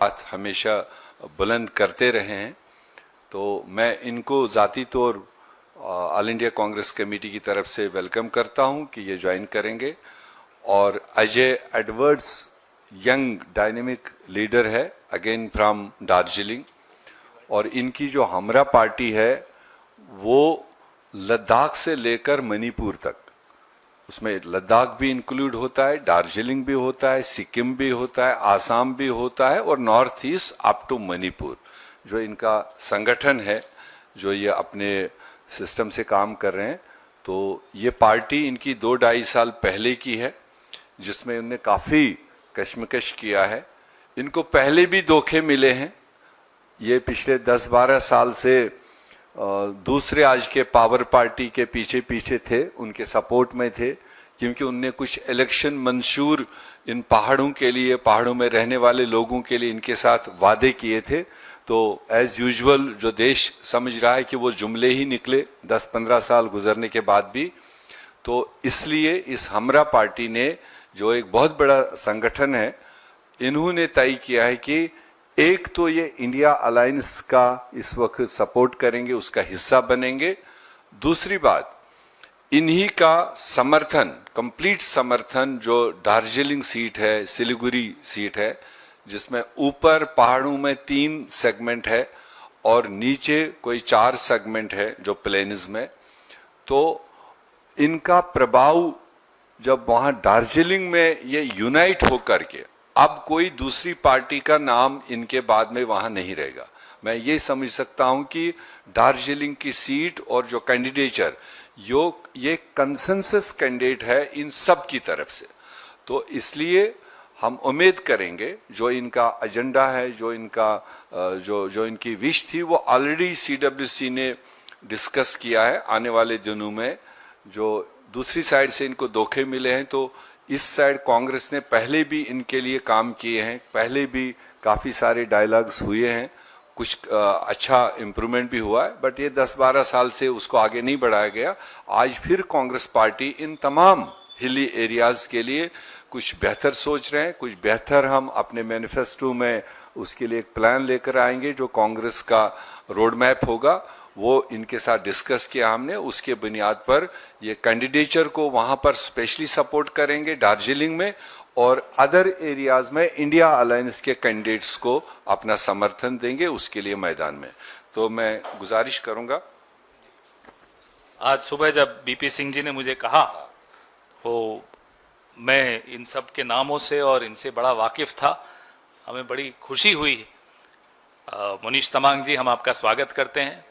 बात हमेशा बुलंद करते रहे हैं। तो मैं इनको ज़ाती तौर ऑल इंडिया कांग्रेस कमेटी की तरफ से वेलकम करता हूं कि ये ज्वाइन करेंगे। और Ajay Edwards young dynamic leader है, अगेन फ्रॉम दार्जिलिंग, और इनकी जो हमरा पार्टी है वो लद्दाख से लेकर मणिपुर तक, उसमें लद्दाख भी इंक्लूड होता है, दार्जिलिंग भी होता है, सिक्किम भी होता है, आसाम भी होता है, और north east up to Manipur जो इनका संगठन है, जो ये अपने सिस्टम से काम कर रहे हैं। तो ये पार्टी इनकी 2-2.5 साल पहले की है, जिसमें इन्होंने काफ़ी कश्मकश किया है। इनको पहले भी धोखे मिले हैं। ये पिछले 10-12 साल से दूसरे आज के पावर पार्टी के पीछे पीछे थे, उनके सपोर्ट में थे, क्योंकि उनने कुछ इलेक्शन मंशूर इन पहाड़ों के लिए, पहाड़ों में रहने वाले लोगों के लिए इनके साथ वादे किए थे। तो एज यूजुअल जो देश समझ रहा है कि वो जुमले ही निकले 10-15 साल गुजरने के बाद भी। तो इसलिए इस हमरा पार्टी ने, जो एक बहुत बड़ा संगठन है, इन्होंने तय किया है कि एक तो ये इंडिया अलायंस का इस वक्त सपोर्ट करेंगे, उसका हिस्सा बनेंगे। दूसरी बात, इन्हीं का समर्थन, कंप्लीट समर्थन, जो दार्जिलिंग सीट है, सिलीगुड़ी सीट है, जिसमें ऊपर पहाड़ों में 3 सेगमेंट है और नीचे कोई 4 सेगमेंट है जो प्लेन्स में, तो इनका प्रभाव जब वहाँ दार्जिलिंग में ये यूनाइट होकर के, अब कोई दूसरी पार्टी का नाम इनके बाद में वहाँ नहीं रहेगा। मैं ये समझ सकता हूँ कि दार्जिलिंग की सीट और जो कैंडिडेचर, ये कंसेंसस कैंडिडेट है इन सब की तरफ से। तो इसलिए हम उम्मीद करेंगे जो इनका एजेंडा है, जो इनकी विश थी, वो ऑलरेडी सीडब्ल्यूसी ने डिस्कस किया है। आने वाले दिनों में जो दूसरी साइड से इनको धोखे मिले हैं, तो इस साइड कांग्रेस ने पहले भी इनके लिए काम किए हैं, पहले भी काफ़ी सारे डायलॉग्स हुए हैं, कुछ अच्छा इम्प्रूवमेंट भी हुआ है, बट ये 10-12 साल से उसको आगे नहीं बढ़ाया गया। आज फिर कांग्रेस पार्टी इन तमाम हिली एरियाज़ के लिए कुछ बेहतर सोच रहे हैं, कुछ बेहतर हम अपने मैनिफेस्टो में उसके लिए एक प्लान लेकर आएंगे, जो कांग्रेस का रोड मैप होगा। वो इनके साथ डिस्कस किया हमने, उसके बुनियाद पर ये कैंडिडेचर को वहाँ पर स्पेशली सपोर्ट करेंगे दार्जिलिंग में, और अदर एरियाज में इंडिया अलायंस के कैंडिडेट्स को अपना समर्थन देंगे उसके लिए मैदान में। तो मैं गुजारिश करूंगा, आज सुबह जब बीपी सिंह जी ने मुझे कहा, तो मैं इन सब के नामों से और इनसे बड़ा वाकिफ था, हमें बड़ी खुशी हुई। मुनीश तमांग जी, हम आपका स्वागत करते हैं,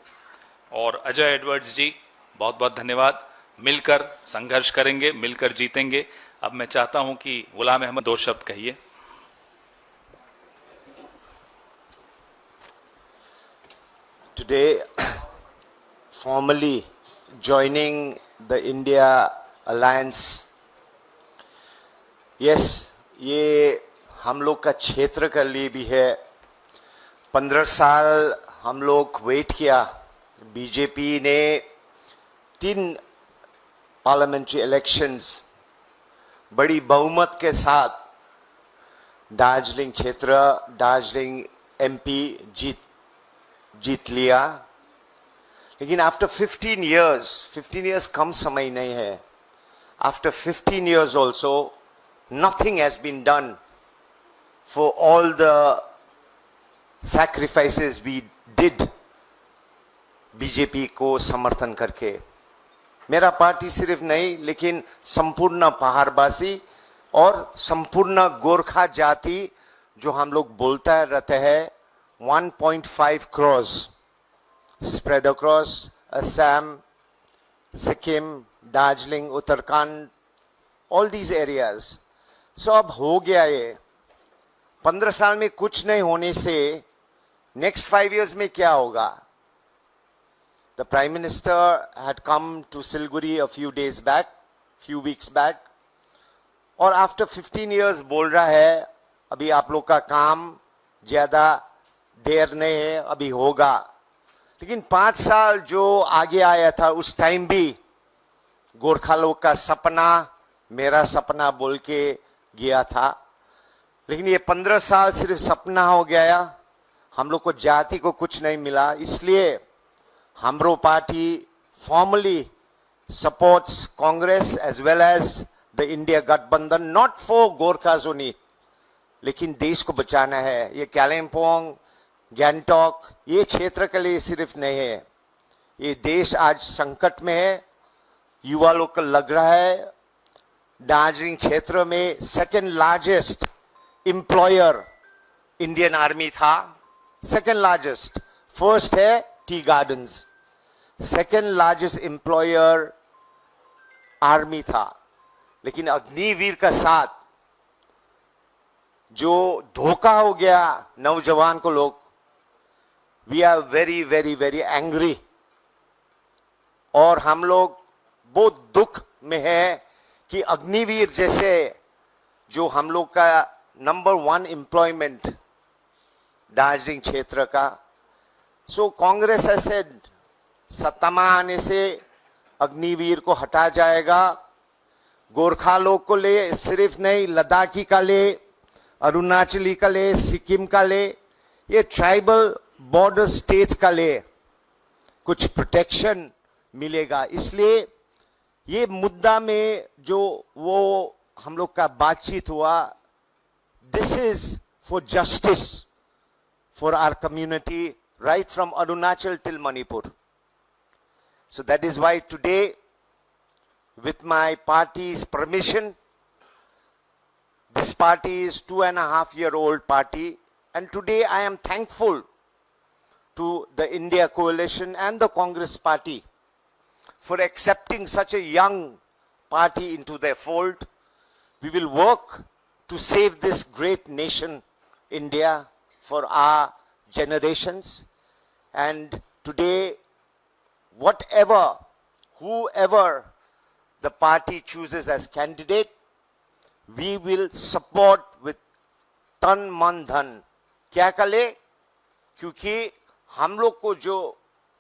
और अजय एडवर्ड्स जी बहुत बहुत धन्यवाद। मिलकर संघर्ष करेंगे, मिलकर जीतेंगे। अब मैं चाहता हूं कि गुलाम अहमद 2 शब्द कहिए। Today, formally joining the India Alliance, yes, ये हम लोग का क्षेत्र के लिए भी है। 15 साल हम लोग वेट किया। बीजेपी ने 3 पार्लियामेंट्री इलेक्शंस बड़ी बहुमत के साथ दार्जिलिंग क्षेत्र, दार्जिलिंग एमपी जीत लिया। लेकिन आफ्टर 15 years कम समय नहीं है। After 15 years also nothing has been done for all the sacrifices we did BJP को समर्थन करके। मेरा पार्टी सिर्फ नहीं, लेकिन संपूर्ण पहाड़वासी और संपूर्ण गोरखा जाति, जो हम लोग बोलता रहते हैं, 1.5 crores spread across Assam, Sikkim, Darjeeling, Uttarakhand, all these areas. So अब हो गया ये। 15 साल में कुछ नहीं होने से नेक्स्ट 5 years में क्या होगा? The Prime Minister had come to Siliguri a few weeks back, और after 15 years बोल रहा है अभी आप लोग का काम ज़्यादा देर नहीं है, अभी होगा। लेकिन 5 साल जो आगे आया था, उस टाइम भी गोरखा लोग का सपना मेरा सपना बोल के गया था। लेकिन ये 15 साल सिर्फ सपना हो गया, हम लोग को जाति को कुछ नहीं मिला। इसलिए हमरो party formally supports Congress as well as the India Gathbandhan, not for Gorkhas only, लेकिन देश को बचाना है। ये कालिम्पोंग, गैंगटॉक, ये क्षेत्र के लिए सिर्फ नहीं है, ये देश आज संकट में है। युवा लोग को लग रहा है दार्जिलिंग क्षेत्र में second largest employer Indian army था, सेकेंड लार्जेस्ट। फर्स्ट है tea gardens, second largest employer army था। लेकिन अग्निवीर का साथ जो धोखा हो गया नौजवान को लोग, we are very very very angry, और हम लोग बहुत दुख में है कि अग्निवीर जैसे जो हम लोग का नंबर 1 एम्प्लॉयमेंट दार्जिलिंग क्षेत्र का, सो कांग्रेस ऐसे सत्ता में आने से अग्निवीर को हटा जाएगा। गोरखा लोग को ले, सिर्फ नहीं, लद्दाखी का ले, अरुणाचली का ले, सिक्किम का ले, ये ट्राइबल बॉर्डर स्टेट्स का ले, कुछ प्रोटेक्शन मिलेगा। इसलिए ये मुद्दा में जो वो हम लोग का बातचीत हुआ, this is for justice for our community right from Arunachal till Manipur. So that is why today, with my party's permission, this party is 2.5-year-old party, and today I am thankful to the India Coalition and the Congress Party for accepting such a young party into their fold. We will work to save this great nation, India, for our generations. And today, whoever the party chooses as candidate, we will support with तन मन धन। क्या कले? क्योंकि हम लोग को जो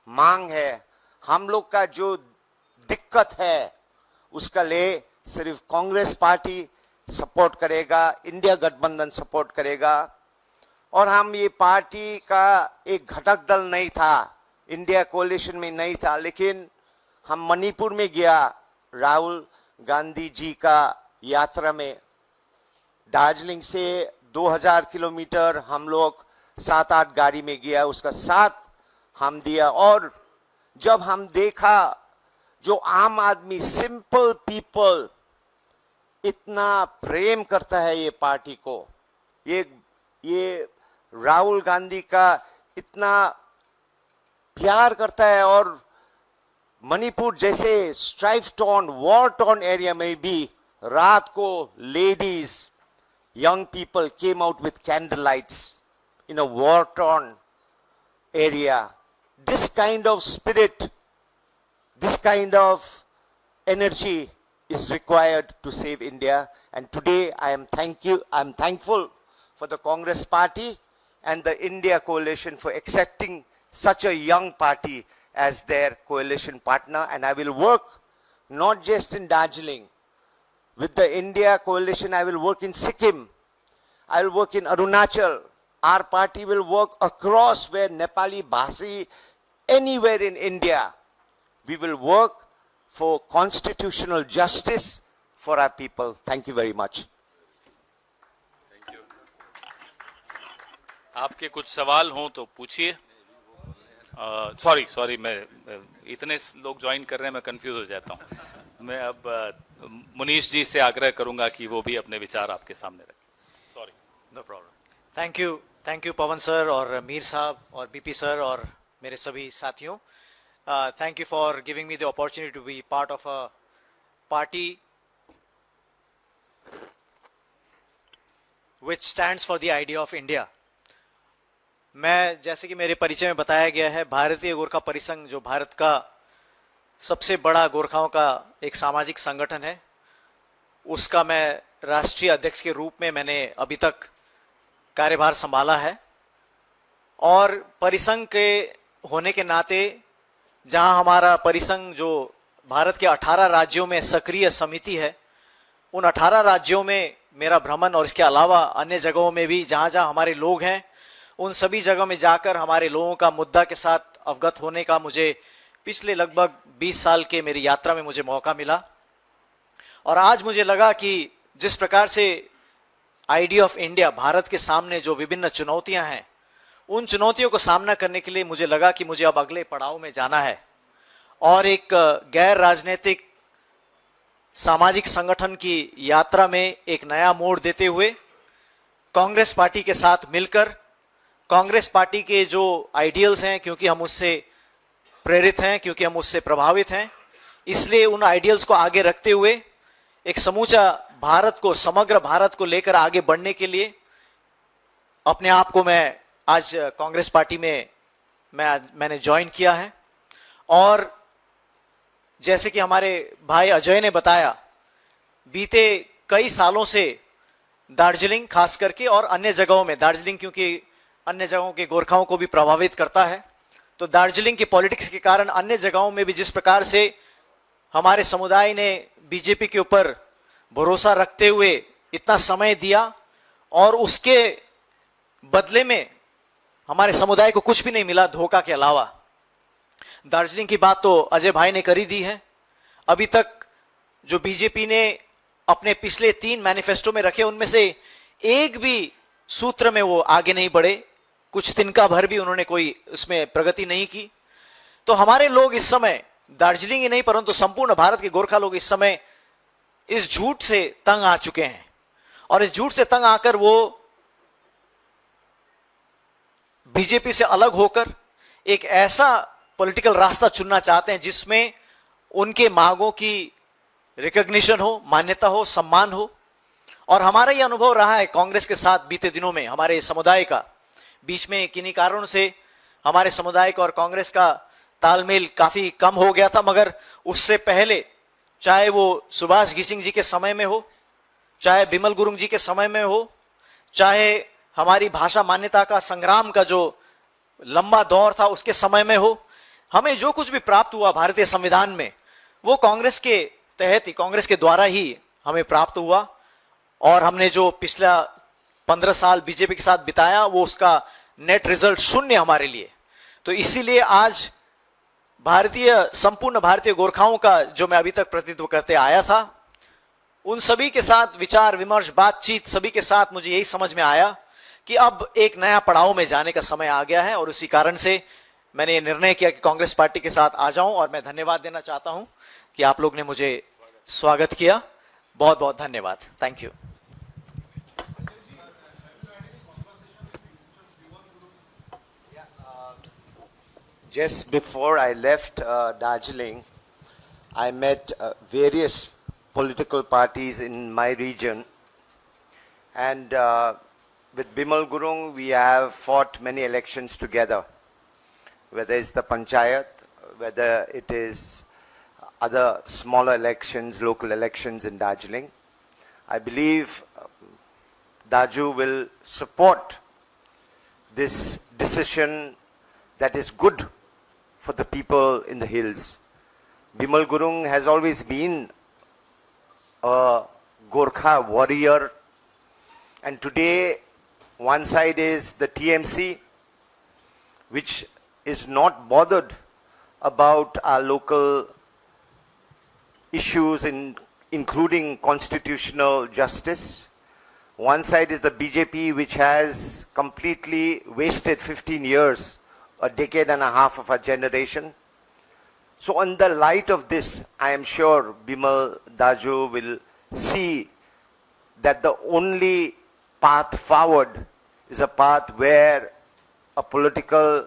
मांग है, हम लोग का जो दिक्कत है, उसका ले सिर्फ कांग्रेस पार्टी सपोर्ट करेगा, इंडिया गठबंधन सपोर्ट करेगा। और हम ये पार्टी का एक घटक दल नहीं था, इंडिया कोलिशन में नहीं था, लेकिन हम मणिपुर में गया राहुल गांधी जी का यात्रा में। दार्जिलिंग से 2000 किलोमीटर हम लोग 7-8 गाड़ी में गया, उसका साथ हम दिया। और जब हम देखा जो आम आदमी, सिंपल पीपल इतना प्रेम करता है ये पार्टी को, ये राहुल गांधी का इतना प्यार करता है, और मणिपुर जैसे strife torn, war torn area में भी रात को ladies, young people came out with candle lights in a war-torn area. This kind of spirit, this kind of energy is required to save India. And today I'm thankful for the Congress Party and the India Coalition for accepting such a young party as their coalition partner. And I will work not just in Darjeeling. With the India Coalition, I will work in Sikkim. I will work in Arunachal. Our party will work across where Nepali Bhasi, anywhere in India. We will work for constitutional justice for our people. Thank you very much. Thank you. आपके कुछ सवाल हों तो पूछिए। Sorry, मैं इतने लोग join कर रहे हैं, मैं कंफ्यूज हो जाता हूँ। मैं अब मुनीश जी से आग्रह करूंगा कि वो भी अपने विचार आपके सामने रखें। Sorry. No problem. Thank you Pawan sir और मीर साहब और बीपी सर और मेरे सभी साथियों। Thank you for giving me the opportunity to be part of a party which stands for the idea of India. मैं, जैसे कि मेरे परिचय में बताया गया है, भारतीय गोरखा परिसंघ जो भारत का सबसे बड़ा गोरखाओं का एक सामाजिक संगठन है, उसका मैं राष्ट्रीय अध्यक्ष के रूप में मैंने अभी तक कार्यभार संभाला है। और परिसंघ के होने के नाते, जहां हमारा परिसंघ जो भारत के 18 राज्यों में सक्रिय समिति है, उन 18 राज्यों में मेरा भ्रमण और इसके अलावा अन्य जगहों में भी जहाँ जहाँ हमारे लोग हैं उन सभी जगहों में जाकर हमारे लोगों का मुद्दा के साथ अवगत होने का मुझे पिछले लगभग 20 साल के मेरी यात्रा में मुझे मौका मिला। और आज मुझे लगा कि जिस प्रकार से आइडिया ऑफ इंडिया भारत के सामने जो विभिन्न चुनौतियां हैं, उन चुनौतियों को सामना करने के लिए मुझे लगा कि मुझे अब अगले पड़ाव में जाना है और एक गैर राजनीतिक सामाजिक संगठन की यात्रा में एक नया मोड़ देते हुए कांग्रेस पार्टी के साथ मिलकर, कांग्रेस पार्टी के जो आइडियल्स हैं, क्योंकि हम उससे प्रेरित हैं, क्योंकि हम उससे प्रभावित हैं, इसलिए उन आइडियल्स को आगे रखते हुए एक समूचा भारत को, समग्र भारत को लेकर आगे बढ़ने के लिए अपने आप को मैं आज कांग्रेस पार्टी में मैंने ज्वाइन किया है। और जैसे कि हमारे भाई अजय ने बताया, बीते कई सालों से दार्जिलिंग खास करके और अन्य जगहों में, दार्जिलिंग क्योंकि अन्य जगहों के गोरखाओं को भी प्रभावित करता है, तो दार्जिलिंग की पॉलिटिक्स के कारण अन्य जगहों में भी जिस प्रकार से हमारे समुदाय ने बीजेपी के ऊपर भरोसा रखते हुए इतना समय दिया और उसके बदले में हमारे समुदाय को कुछ भी नहीं मिला धोखा के अलावा। दार्जिलिंग की बात तो अजय भाई ने करी दी है। अभी तक जो बीजेपी ने अपने पिछले 3 मैनिफेस्टो में रखे, उनमें से एक भी सूत्र में वो आगे नहीं बढ़े, कुछ तिनका भर भी उन्होंने कोई उसमें प्रगति नहीं की। तो हमारे लोग इस समय, दार्जिलिंग ही नहीं परंतु संपूर्ण भारत के गोरखा लोग इस समय इस झूठ से तंग आ चुके हैं और इस झूठ से तंग आकर वो बीजेपी से अलग होकर एक ऐसा पॉलिटिकल रास्ता चुनना चाहते हैं जिसमें उनके मांगों की रिकॉग्निशन हो, मान्यता हो, सम्मान हो। और हमारा यह अनुभव रहा है कांग्रेस के साथ बीते दिनों में, हमारे समुदाय का बीच में किन्हीं कारणों से हमारे समुदाय का और कांग्रेस का तालमेल काफी कम हो गया था, मगर उससे पहले चाहे वो सुभाष घिसिंग जी के समय में हो, चाहे बिमल गुरुंग जी के समय में हो, चाहे हमारी भाषा मान्यता का संग्राम का जो लंबा दौर था उसके समय में हो, हमें जो कुछ भी प्राप्त हुआ भारतीय संविधान में वो कांग्रेस के तहत ही, कांग्रेस के द्वारा ही हमें प्राप्त हुआ। और हमने जो पिछला 15 साल बीजेपी के साथ बिताया वो उसका नेट रिजल्ट 0 हमारे लिए। तो इसीलिए आज संपूर्ण भारतीय गोरखाओं का जो मैं अभी तक प्रतिनिधित्व करते आया था, उन सभी के साथ विचार विमर्श, बातचीत, सभी के साथ मुझे यही समझ में आया कि अब एक नया पड़ाव में जाने का समय आ गया है। और उसी कारण से मैंने ये निर्णय किया कि कांग्रेस पार्टी के साथ आ जाऊं। और मैं धन्यवाद देना चाहता हूं कि आप लोग ने मुझे स्वागत किया। बहुत बहुत धन्यवाद। Thank you. Just before I left Darjeeling, I met various political parties in my region, and with Bimal Gurung we have fought many elections together, whether it's the Panchayat, whether it is other smaller elections, local elections in Darjeeling. I believe Daju will support this decision that is good for the people in the hills. Bimal Gurung has always been a Gorkha warrior, and today one side is the TMC, which is not bothered about our local issues including constitutional justice. One side is the BJP, which has completely wasted 15 years, a decade and a half of our generation. So in the light of this, I am sure Bimal Daju will see that the only path forward is a path where a political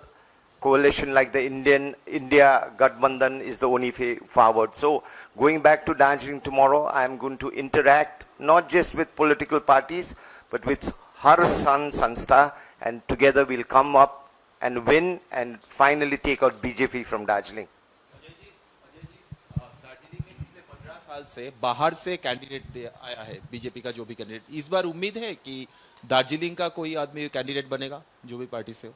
coalition like the India Gathbandhan is the only way forward. So going back to Darjeeling tomorrow, I am going to interact not just with political parties, but with Har San Sanstha, and together we'll come up and win and finally take out BJP from Darjeeling. Darjeeling में पिछले 15 साल से बाहर से candidate आया है BJP का, जो भी कैंडिडेट, इस बार उम्मीद है कि दार्जिलिंग का कोई आदमी कैंडिडेट बनेगा जो भी पार्टी से हो?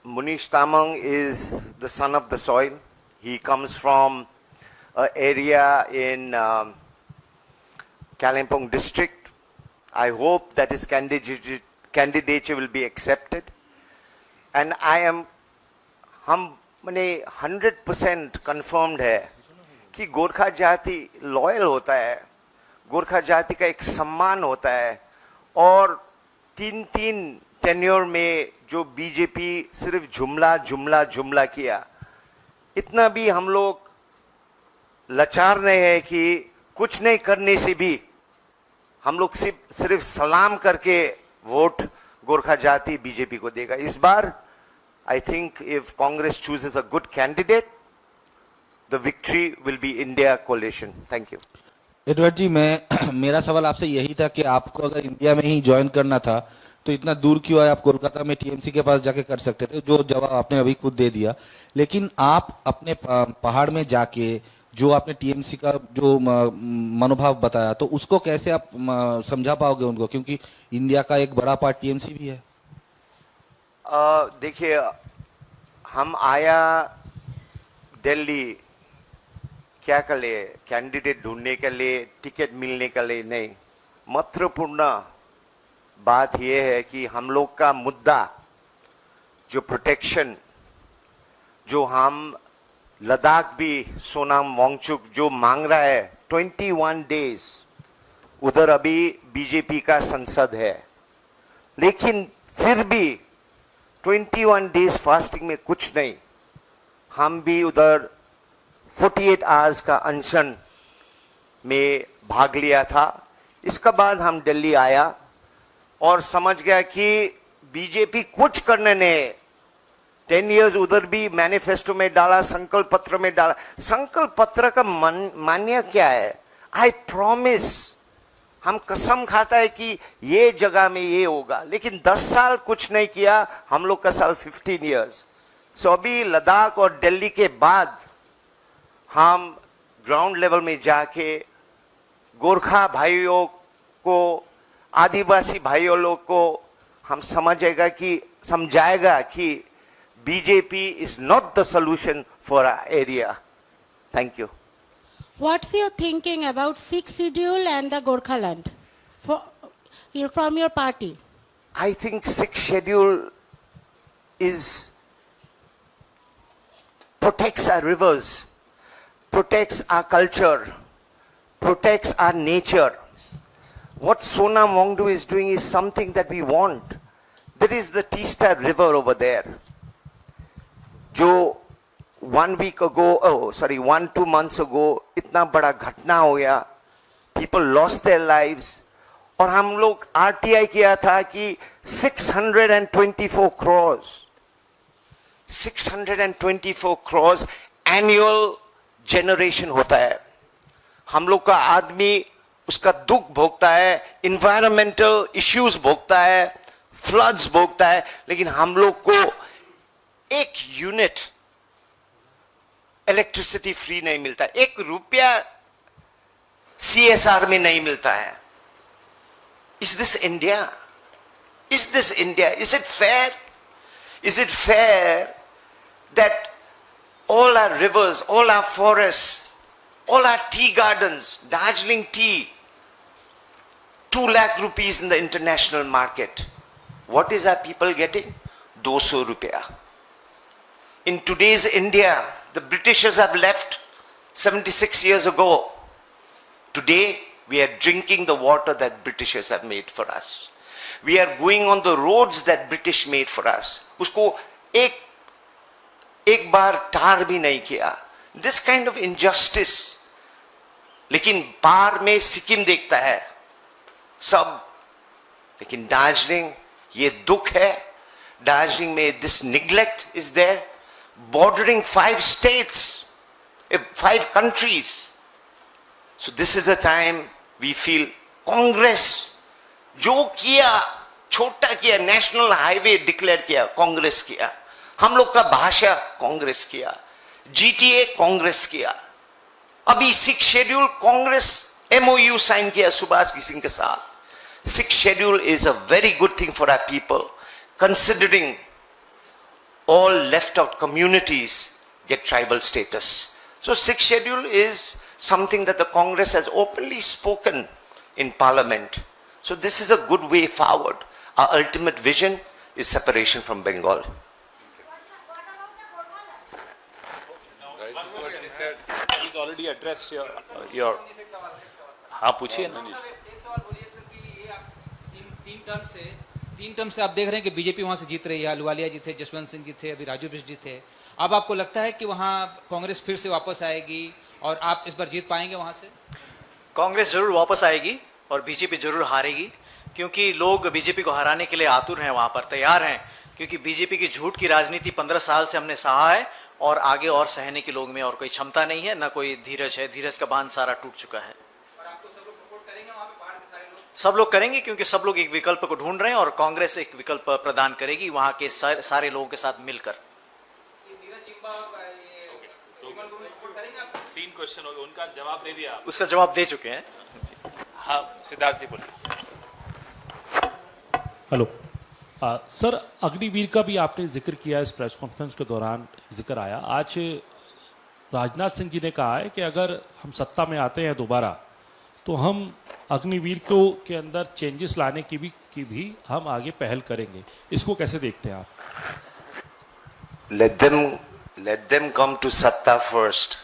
Munish Tamang is the son of the soil. He comes from an area in Kalimpong district. I hope that his candidature will be accepted. And हम मैंने 100% confirmed है कि गोरखा जाति लॉयल होता है, गोरखा जाति का एक सम्मान होता है, और 3 टेन्योर में जो बीजेपी सिर्फ जुमला किया, इतना भी हम लोग लाचार नहीं है कि कुछ नहीं करने से भी हम लोग सिर्फ सलाम करके वोट गोरखा जाति बीजेपी को देगा. इस बार I think if Congress chooses a good candidate, the victory will be India coalition. Thank you. Edward ji, मेरा सवाल आपसे यही था कि आपको अगर इंडिया में ही ज्वाइन करना था तो इतना दूर क्यों आए? आप कोलकाता में टीएमसी के पास जाके कर सकते थे, जो जवाब आपने अभी खुद दे दिया. लेकिन आप अपने पहाड़ में जाके जो आपने टीएमसी का जो मनोभाव बताया, तो उसको कैसे आप समझा पाओगे उनको, क्योंकि इंडिया का एक बड़ा पार्ट टीएमसी भी है. देखिए, हम आया दिल्ली क्या के लिए? कैंडिडेट ढूंढने के लिए, टिकट मिलने के लिए नहीं. महत्वपूर्ण बात यह है कि हम लोग का मुद्दा जो प्रोटेक्शन, जो हम लद्दाख भी सोनाम वांगचुक जो मांग रहा है 21 डेज, उधर अभी बीजेपी का संसद है, लेकिन फिर भी 21 डेज फास्टिंग में कुछ नहीं. हम भी उधर 48 आवर्स का अनशन में भाग लिया था. इसके बाद हम दिल्ली आया और समझ गया कि बीजेपी कुछ करने नहीं. 10 इयर्स उधर भी मैनिफेस्टो में डाला, संकल्प पत्र में डाला. संकल्प पत्र का मान्य क्या है? आई प्रॉमिस, हम कसम खाता है कि ये जगह में ये होगा, लेकिन 10 साल कुछ नहीं किया. हम लोग का साल 15 इयर्स. सो अभी लद्दाख और दिल्ली के बाद हम ग्राउंड लेवल में जाके गोरखा भाइयों को, आदिवासी भाइयों लोग को हम समझाएगा कि BJP is not the solution for our area. Thank you. What's your thinking about 6th schedule and the Gorkhaland from your party? I think 6th schedule protects our rivers, protects our culture, protects our nature. What Sonam Wangdu is doing is something that we want. There is the Teesta River over there. जो 1-2 months ago इतना बड़ा घटना हो गया, people lost their lives, और हम लोग RTI किया था कि 624 crores annual generation होता है. हम लोग का आदमी उसका दुख भोगता है, environmental issues भोगता है, floods भोगता है, लेकिन हम लोग को 1 यूनिट इलेक्ट्रिसिटी फ्री नहीं मिलता, 1 रुपया CSR में नहीं मिलता है. Is this India? Is this India? Is it fair? Is it fair that all our rivers, all our forests, all our tea gardens, Darjeeling tea, 2 lakh rupees in the international market. What is our people getting? 200 rupiah. In today's India, the Britishers have left 76 years ago. Today, we are drinking the water that Britishers have made for us. We are going on the roads that British made for us. उसको एक बार टार भी नहीं किया. This kind of injustice. लेकिन पार में सिक्किम देखता है सब, लेकिन दार्जिलिंग ये दुख है. दार्जिलिंग में this neglect is there, bordering 5 states, 5 countries. So this is the time we feel Congress जो किया, छोटा किया, नेशनल हाईवे डिक्लेयर किया, कांग्रेस किया. हम लोग का भाषा कांग्रेस किया, GTA कांग्रेस किया. अभी 6th schedule Congress MOU sign किया सुभाष सिंह के साथ. 6th schedule is a very good thing for our people, considering all left out communities get tribal status. So 6th schedule is something that the Congress has openly spoken in parliament. So this is a good way forward. Our ultimate vision is separation from Bengal. He's already addressed your हाँ पूछिए ना। एक सवाल बोलिए sir कि ये आप तीन टर्म से आप देख रहे हैं कि बीजेपी वहां से जीत रही है, अहलुवालिया जी थे, जसवंत सिंह जी थे, अभी राजू बिष्ट जी थे। अब आपको लगता है कि वहां कांग्रेस फिर से वापस आएगी और आप इस बार जीत पाएंगे वहां से? कांग्रेस जरूर वापस आएगी और बीजेपी जरूर हारेगी, क्योंकि लोग बीजेपी को हराने के लिए आतुर हैं, वहां पर तैयार हैं, क्योंकि बीजेपी की झूठ की राजनीति 15 साल से हमने सहा है और आगे और सहने की लोग में और कोई क्षमता नहीं है, ना कोई धीरज है। धीरज का बांध सारा टूट चुका है। और आपको सब लोग सपोर्ट करेंगे वहां पे, बाहर के सारे लोग? सब लोग करेंगे, क्योंकि सब लोग एक विकल्प को ढूंढ रहे हैं और कांग्रेस एक विकल्प प्रदान करेगी वहां के सारे लोगों के साथ मिलकर। ये नीरज जिम्बा और ये विमल गुरुंग सपोर्ट करेंगे आप? 3 क्वेश्चन हो गए, उनका जवाब दे दिया आप। उसका जवाब दे चुके हैं। हाँ सिद्धार्थ जी बोलिए। हेलो सर, अग्निवीर का भी आपने जिक्र किया इस प्रेस कॉन्फ्रेंस के दौरान, जिक्र आया। आज राजनाथ सिंह जी ने कहा है कि अगर हम सत्ता में आते हैं दोबारा तो हम अग्निवीर को के अंदर चेंजेस लाने की भी हम आगे पहल करेंगे। इसको कैसे देखते हैं आप? Let them come to Satta first.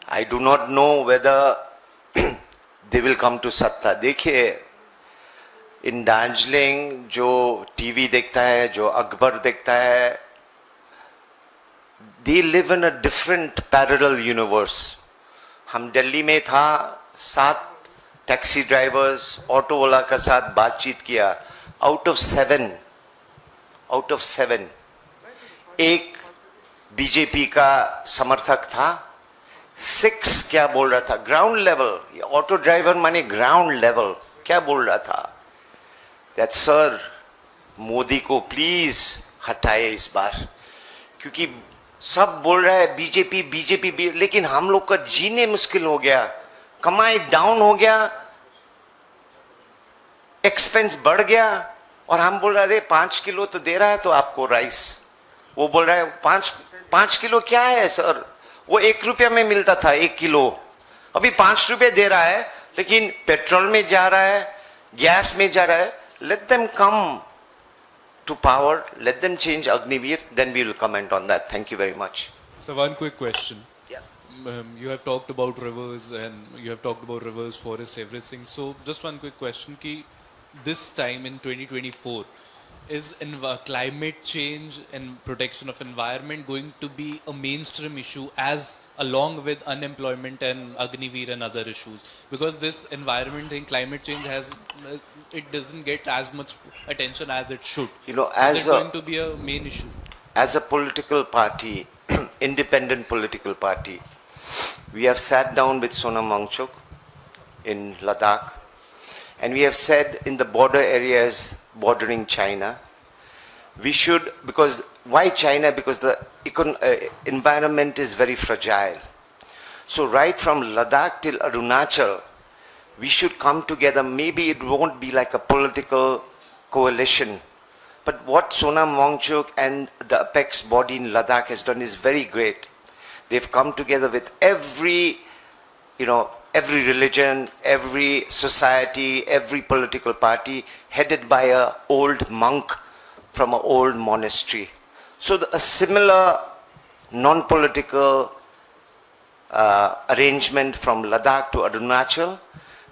I do not know whether they will come to Satta. देखिए, इन दार्जिलिंग जो टीवी देखता है, जो अखबार देखता है, they live in a different parallel universe. हम दिल्ली में था, 7 टैक्सी ड्राइवर्स, ऑटो वाला के साथ बातचीत किया। आउट ऑफ 7 एक बीजेपी का समर्थक था, 6 क्या बोल रहा था? ग्राउंड लेवल, ऑटो ड्राइवर माने ग्राउंड लेवल क्या बोल रहा था? दैट सर, मोदी को प्लीज हटाए इस बार, क्योंकि सब बोल रहा है बीजेपी, लेकिन हम लोग का जीने मुश्किल हो गया, कमाई डाउन हो गया, एक्सपेंस बढ़ गया, और हम बोल रहे 5 किलो तो दे रहा है तो आपको राइस, वो बोल रहा है 5 किलो क्या है सर? वो 1 रुपया में मिलता था 1 किलो, अभी 5 रुपये दे रहा है, लेकिन पेट्रोल में जा रहा है, गैस में जा रहा है। Let them come to power, let them change Agniveer, then we will comment on that. Thank you very much. So one quick question. Yeah. You have talked about rivers and you have talked about rivers, forests, everything. So just one quick question: ki this time in 2024, is climate change and protection of environment going to be a mainstream issue as along with unemployment and Agniveer and other issues? Because this environment and climate change it doesn't get as much attention as it should. You know, is it going to be a main issue? As a political party, independent political party, we have sat down with Sonam Wangchuk in Ladakh, and we have said in the border areas bordering China, we should, because why China? Because the environment is very fragile. So right from Ladakh till Arunachal, we should come together. Maybe it won't be like a political coalition, but what Sonam Wangchuk and the apex body in Ladakh has done is very great. They've come together with every religion, every society, every political party, headed by an old monk from an old monastery. So a similar non-political arrangement from Ladakh to Arunachal,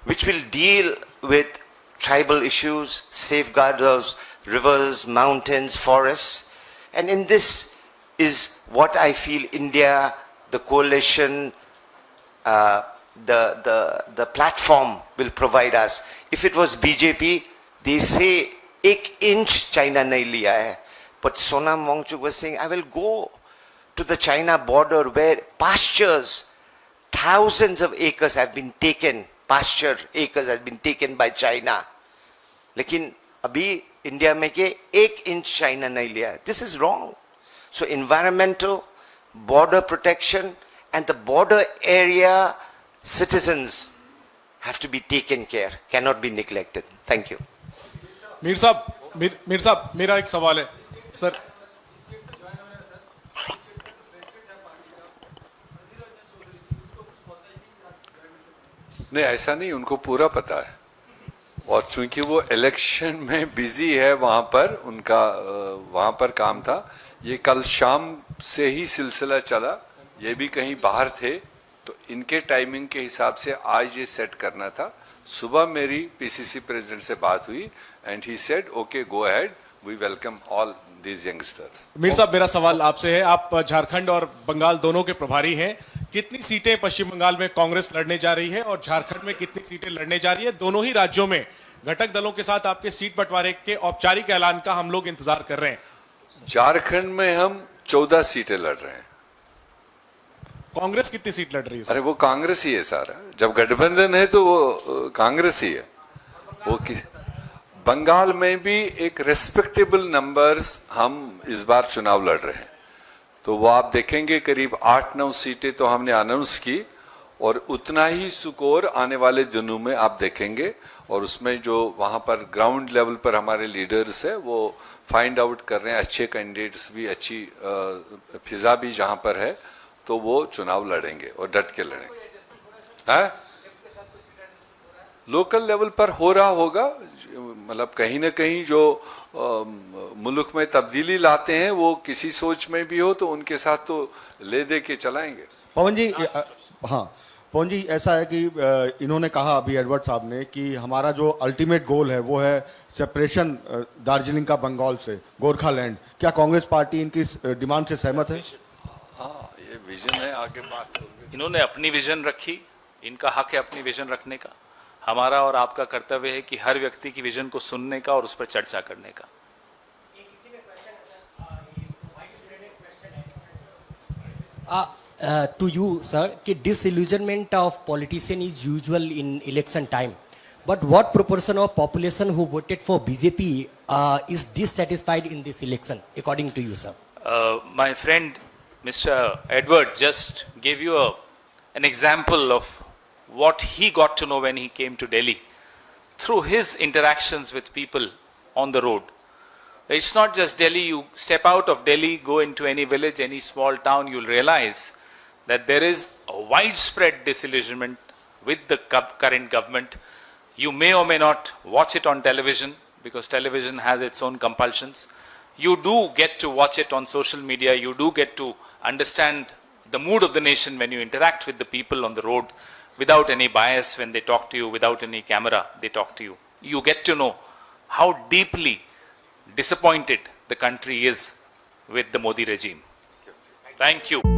which will deal with tribal issues, safeguard those rivers, mountains, forests. And in this is what I feel India, the coalition, the platform will provide us. If it was BJP, they say 1 inch China nahi liya hai. But Sonam Wangchuk was saying, I will go to the China border where pastures, thousands of acres have been taken, pasture acres have been taken by China. लेकिन अभी India में के 1 inch China नहीं लिया है. This is wrong. So environmental, border protection, and the border area citizens have to be taken care, cannot be neglected. Thank you. Mir साहब मेरा एक सवाल है सर। नहीं, ऐसा नहीं, उनको पूरा पता है। और चूंकि वो इलेक्शन में बिजी है वहाँ पर, उनका वहाँ पर काम था, ये कल शाम से ही सिलसिला चला, ये भी कहीं बाहर थे, तो इनके टाइमिंग के हिसाब से आज ये सेट करना था। सुबह मेरी पीसीसी प्रेसिडेंट से बात हुई and he said okay go ahead, we welcome all these youngsters. Mir साहब, मेरा सवाल आपसे है, आप झारखंड और बंगाल दोनों के प्रभारी हैं, कितनी सीटें पश्चिम बंगाल में कांग्रेस लड़ने जा रही है और झारखंड में कितनी सीटें लड़ने जा रही है? दोनों ही राज्यों में घटक दलों के साथ आपके सीट बंटवारे के औपचारिक ऐलान का हम लोग इंतजार कर रहे हैं। झारखंड में हम 14 सीटें लड़ रहे हैं। कांग्रेस कितनी सीट लड़ रही है? अरे वो कांग्रेस ही है सारा, जब गठबंधन है तो वो कांग्रेस ही है। वो बंगाल में भी एक रेस्पेक्टेबल नंबर्स हम इस बार चुनाव लड़ रहे हैं, तो वो आप देखेंगे करीब 8-9 सीटें तो हमने अनाउंस की, और उतना ही स्कोर आने वाले दिनों में आप देखेंगे। और उसमें जो वहाँ पर ग्राउंड लेवल पर हमारे लीडर्स है वो फाइंड आउट कर रहे हैं, अच्छे कैंडिडेट्स भी, अच्छी फिजा भी जहाँ पर है, तो वो चुनाव लड़ेंगे और डट के लड़ेंगे। है लोकल लेवल पर हो रहा होगा, मतलब कहीं ना कहीं जो मुल्क में तब्दीली लाते हैं वो किसी सोच में भी हो तो उनके साथ तो ले दे के चलाएंगे। पवन जी, हाँ पवन जी, ऐसा है कि इन्होंने कहा अभी एडवर्ड साहब ने कि हमारा जो अल्टीमेट गोल है वो है सेपरेशन दार्जिलिंग का बंगाल से, गोरखालैंड। क्या कांग्रेस पार्टी इनकी डिमांड से सहमत है? हाँ, ये विजन है, आगे बात होगी। इन्होंने अपनी विजन रखी, इनका हक है अपनी विजन रखने का। हमारा और आपका कर्तव्य है कि हर व्यक्ति की विजन को सुनने का और उस पर चर्चा करने का। To you, sir, कि disillusionment of politician is usual in election time, but what proportion of population who voted for BJP is dissatisfied in this election, according to you, sir? My friend, Mr. Edward, just gave you an example of what he got to know when he came to Delhi through his interactions with people on the road. It's not just Delhi. You step out of Delhi, go into any village, any small town, you'll realize that there is a widespread disillusionment with the current government. You may or may not watch it on television because television has its own compulsions. You do get to watch it on social media. You do get to understand the mood of the nation when you interact with the people on the road without any bias when they talk to you, without any camera they talk to you. You get to know how deeply disappointed the country is with the Modi regime. Thank you.